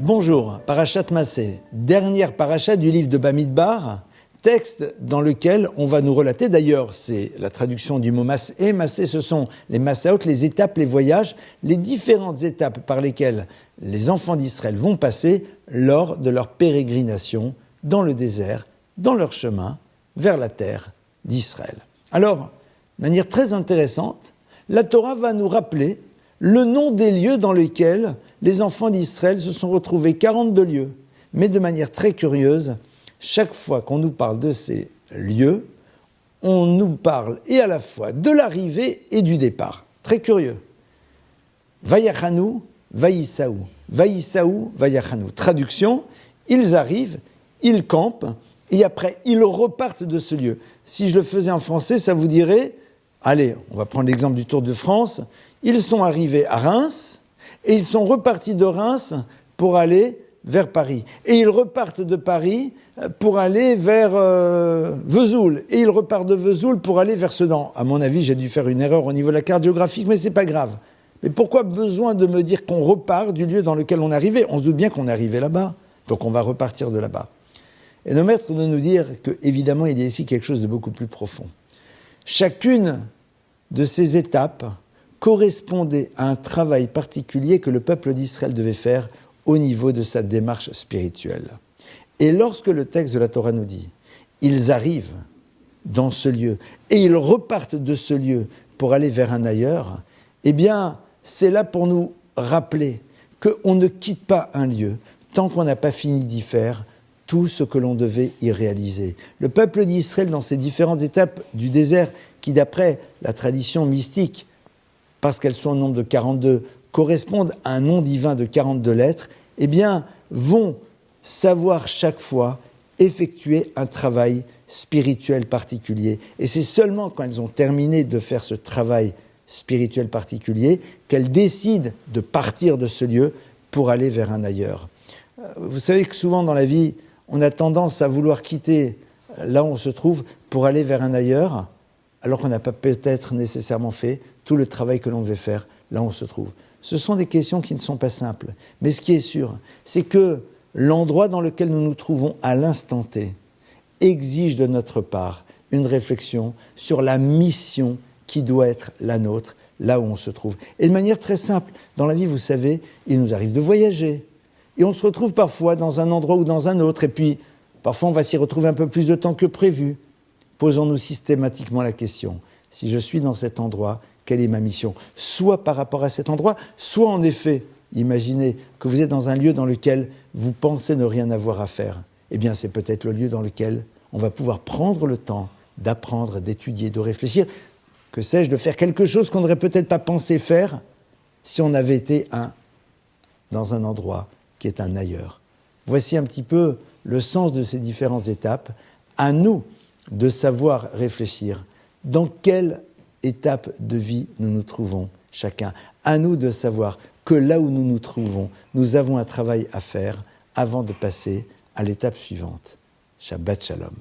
Bonjour, Parashat Massé, dernière paracha du livre de Bamidbar, texte dans lequel on va nous relater, d'ailleurs c'est la traduction du mot Massé. Massé, ce sont les Massaot, les étapes, les voyages, les différentes étapes par lesquelles les enfants d'Israël vont passer lors de leur pérégrination dans le désert, dans leur chemin vers la terre d'Israël. Alors, de manière très intéressante, la Torah va nous rappeler le nom des lieux dans lesquels les enfants d'Israël se sont retrouvés, 42 lieux. Mais de manière très curieuse, chaque fois qu'on nous parle de ces lieux, on nous parle et à la fois de l'arrivée et du départ. Très curieux. Vayachanu, Vaïsaou. Vaïsaou, Vayachanu. Traduction, ils arrivent, ils campent, et après, ils repartent de ce lieu. Si je le faisais en français, ça vous dirait, allez, on va prendre l'exemple du Tour de France, ils sont arrivés à Reims, et ils sont repartis de Reims pour aller vers Paris. Et ils repartent de Paris pour aller vers Vesoul. Et ils repartent de Vesoul pour aller vers Sedan. À mon avis, j'ai dû faire une erreur au niveau de la carte géographique, mais c'est pas grave. Mais pourquoi besoin de me dire qu'on repart du lieu dans lequel on est arrivé ? On se doute bien qu'on est arrivé là-bas, donc on va repartir de là-bas. Et nos maîtres de nous dire qu'évidemment, il y a ici quelque chose de beaucoup plus profond. Chacune de ces étapes correspondait à un travail particulier que le peuple d'Israël devait faire au niveau de sa démarche spirituelle. Et lorsque le texte de la Torah nous dit « ils arrivent dans ce lieu et ils repartent de ce lieu pour aller vers un ailleurs », eh bien, c'est là pour nous rappeler qu'on ne quitte pas un lieu tant qu'on n'a pas fini d'y faire tout ce que l'on devait y réaliser. Le peuple d'Israël, dans ces différentes étapes du désert, qui d'après la tradition mystique, parce qu'elles sont au nombre de 42, correspondent à un nom divin de 42 lettres, eh bien, vont savoir chaque fois effectuer un travail spirituel particulier. Et c'est seulement quand elles ont terminé de faire ce travail spirituel particulier qu'elles décident de partir de ce lieu pour aller vers un ailleurs. Vous savez que souvent dans la vie, on a tendance à vouloir quitter là où on se trouve pour aller vers un ailleurs, alors qu'on n'a pas peut-être nécessairement fait tout le travail que l'on devait faire là où on se trouve. Ce sont des questions qui ne sont pas simples. Mais ce qui est sûr, c'est que l'endroit dans lequel nous nous trouvons à l'instant T exige de notre part une réflexion sur la mission qui doit être la nôtre, là où on se trouve. Et de manière très simple, dans la vie, vous savez, il nous arrive de voyager. Et on se retrouve parfois dans un endroit ou dans un autre, et puis parfois on va s'y retrouver un peu plus de temps que prévu. Posons-nous systématiquement la question, si je suis dans cet endroit, quelle est ma mission ? Soit par rapport à cet endroit, soit en effet, imaginez que vous êtes dans un lieu dans lequel vous pensez ne rien avoir à faire. Eh bien, c'est peut-être le lieu dans lequel on va pouvoir prendre le temps d'apprendre, d'étudier, de réfléchir, que sais-je, de faire quelque chose qu'on n'aurait peut-être pas pensé faire si on avait été dans un endroit qui est un ailleurs. Voici un petit peu le sens de ces différentes étapes. À nous de savoir réfléchir dans quelle étape de vie nous nous trouvons chacun. À nous de savoir que là où nous nous trouvons, nous avons un travail à faire avant de passer à l'étape suivante. Shabbat Shalom.